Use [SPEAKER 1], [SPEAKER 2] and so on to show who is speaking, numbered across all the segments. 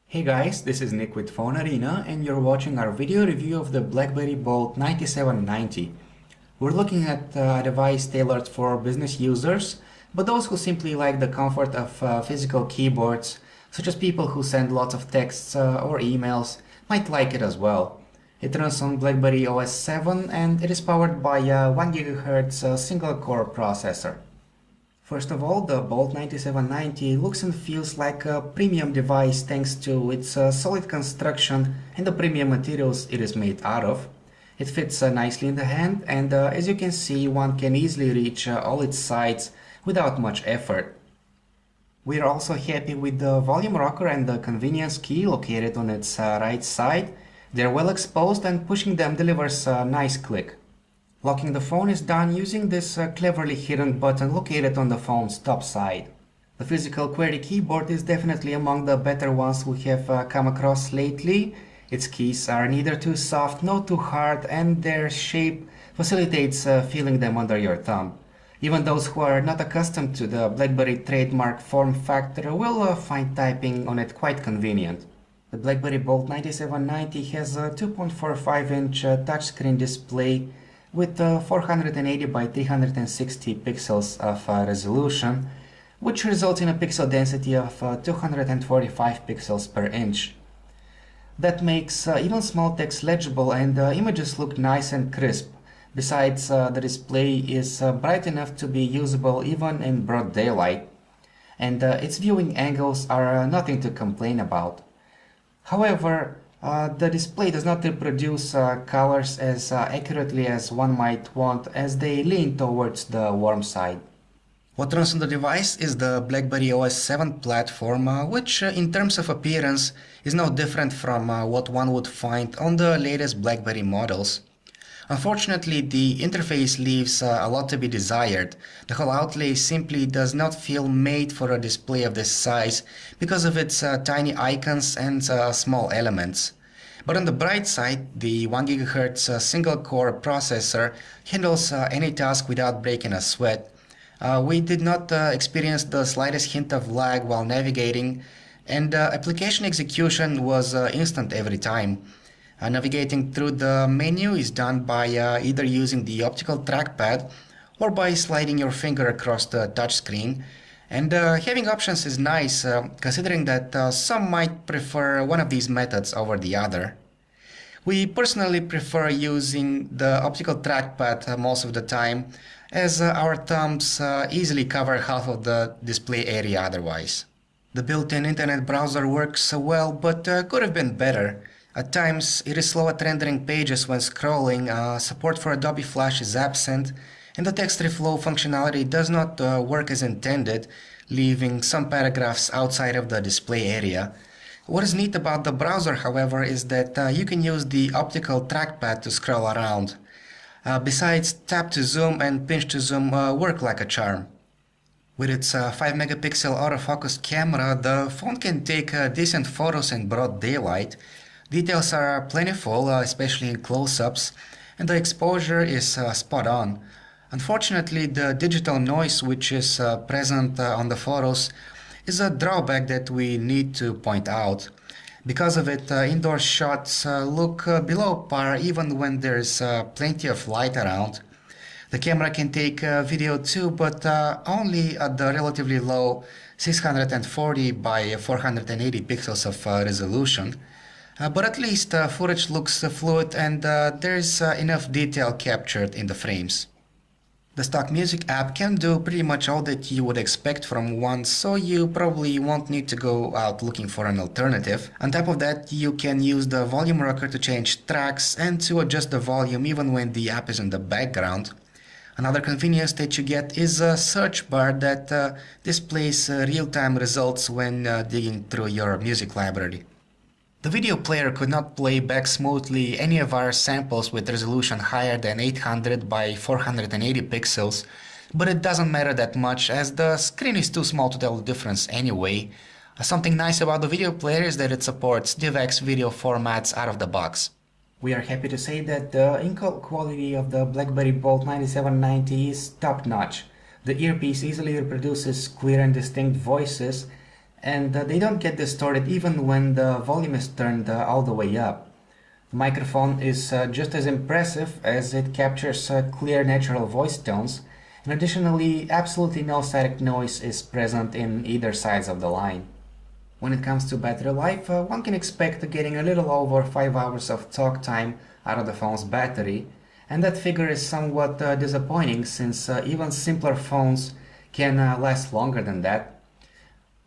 [SPEAKER 1] Hey guys, this is Nick with Phone Arena and you're watching our video review of the BlackBerry Bolt 9790. We're looking at a device tailored for business users, but those who simply like the comfort of physical keyboards, such as people who send lots of texts or emails, might like it as well. It runs on BlackBerry OS 7 and it is powered by a 1 GHz single-core processor. First of all, the Bolt 9790 looks and feels like a premium device thanks to its solid construction and the premium materials it is made out of. It fits nicely in the hand and as you can see, one can easily reach all its sides without much effort. We are also happy with the volume rocker and the convenience key located on its right side. They are well exposed and pushing them delivers a nice click. Locking the phone is done using this cleverly hidden button located on the phone's top side. The physical QWERTY keyboard is definitely among the better ones we have come across lately. Its keys are neither too soft nor too hard and their shape facilitates feeling them under your thumb. Even those who are not accustomed to the BlackBerry trademark form factor will find typing on it quite convenient. The BlackBerry Bolt 9790 has a 2.45-inch touchscreen display with 480 by 360 pixels of resolution, which results in a pixel density of 245 pixels per inch. That makes even small text legible and images look nice and crisp. Besides, the display is bright enough to be usable even in broad daylight, and its viewing angles are nothing to complain about. However, the display does not reproduce colors as accurately as one might want, as they lean towards the warm side. What runs on the device is the BlackBerry OS 7 platform, which in terms of appearance is no different from what one would find on the latest BlackBerry models. Unfortunately, the interface leaves a lot to be desired. The whole outlay simply does not feel made for a display of this size because of its tiny icons and small elements. But on the bright side, the 1 GHz single-core processor handles any task without breaking a sweat. We did not experience the slightest hint of lag while navigating, and application execution was instant every time. Navigating through the menu is done by either using the optical trackpad or by sliding your finger across the touchscreen. And having options is nice, considering that some might prefer one of these methods over the other. We personally prefer using the optical trackpad most of the time, as our thumbs easily cover half of the display area otherwise. The built-in internet browser works well, but could have been better. At times, it is slow at rendering pages when scrolling, support for Adobe Flash is absent, and the text reflow functionality does not work as intended, leaving some paragraphs outside of the display area. What is neat about the browser, however, is that you can use the optical trackpad to scroll around. Besides, tap to zoom and pinch to zoom work like a charm. With its 5-megapixel autofocus camera, the phone can take decent photos in broad daylight. Details are plentiful, especially in close-ups, and the exposure is spot on. Unfortunately, the digital noise which is present on the photos is a drawback that we need to point out. Because of it, indoor shots look below par even when there's plenty of light around. The camera can take video too, but only at the relatively low 640 by 480 pixels of resolution. But at least footage looks fluid and there's enough detail captured in the frames. The stock music app can do pretty much all that you would expect from one, so you probably won't need to go out looking for an alternative. On top of that, you can use the volume rocker to change tracks and to adjust the volume even when the app is in the background. Another convenience that you get is a search bar that displays real-time results when digging through your music library. The video player could not play back smoothly any of our samples with resolution higher than 800 by 480 pixels, but it doesn't matter that much as the screen is too small to tell the difference anyway. Something nice about the video player is that it supports DivX video formats out of the box. We are happy to say that the in-call quality of the BlackBerry Bolt 9790 is top-notch. The earpiece easily reproduces clear and distinct voices, and they don't get distorted even when the volume is turned all the way up. The microphone is just as impressive as it captures clear natural voice tones, and additionally absolutely no static noise is present in either sides of the line. When it comes to battery life, one can expect getting a little over 5 hours of talk time out of the phone's battery, and that figure is somewhat disappointing since even simpler phones can last longer than that.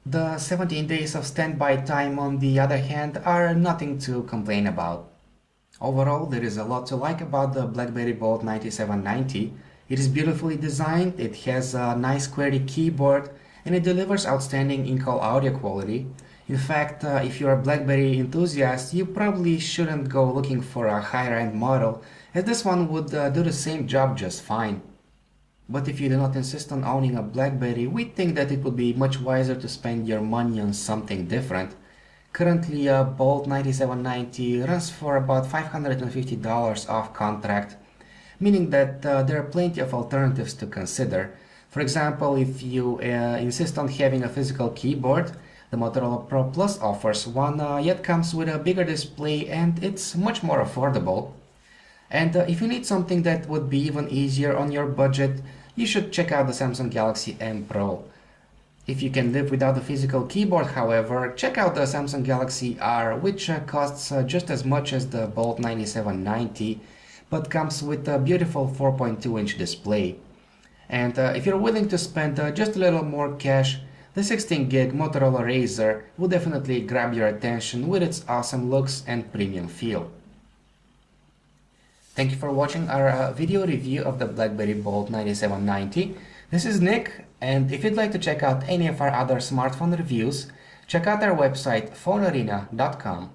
[SPEAKER 1] The 17 days of standby time, on the other hand, are nothing to complain about. Overall, there is a lot to like about the BlackBerry Bold 9790. It is beautifully designed, it has a nice QWERTY keyboard, and it delivers outstanding in-call audio quality. In fact, if you're a BlackBerry enthusiast, you probably shouldn't go looking for a higher-end model, as this one would do the same job just fine. But if you do not insist on owning a BlackBerry, we think that it would be much wiser to spend your money on something different. Currently, a Bold 9790 runs for about $550 off contract, meaning that there are plenty of alternatives to consider. For example, if you insist on having a physical keyboard, the Motorola Pro Plus offers one, yet comes with a bigger display and it's much more affordable. And if you need something that would be even easier on your budget, you should check out the Samsung Galaxy M Pro. If you can live without a physical keyboard, however, check out the Samsung Galaxy R, which costs just as much as the Bold 9790, but comes with a beautiful 4.2-inch display. And if you're willing to spend just a little more cash, the 16GB Motorola Razr will definitely grab your attention with its awesome looks and premium feel. Thank you for watching our video review of the BlackBerry Bold 9790. This is Nick, and if you'd like to check out any of our other smartphone reviews, check out our website phonearena.com.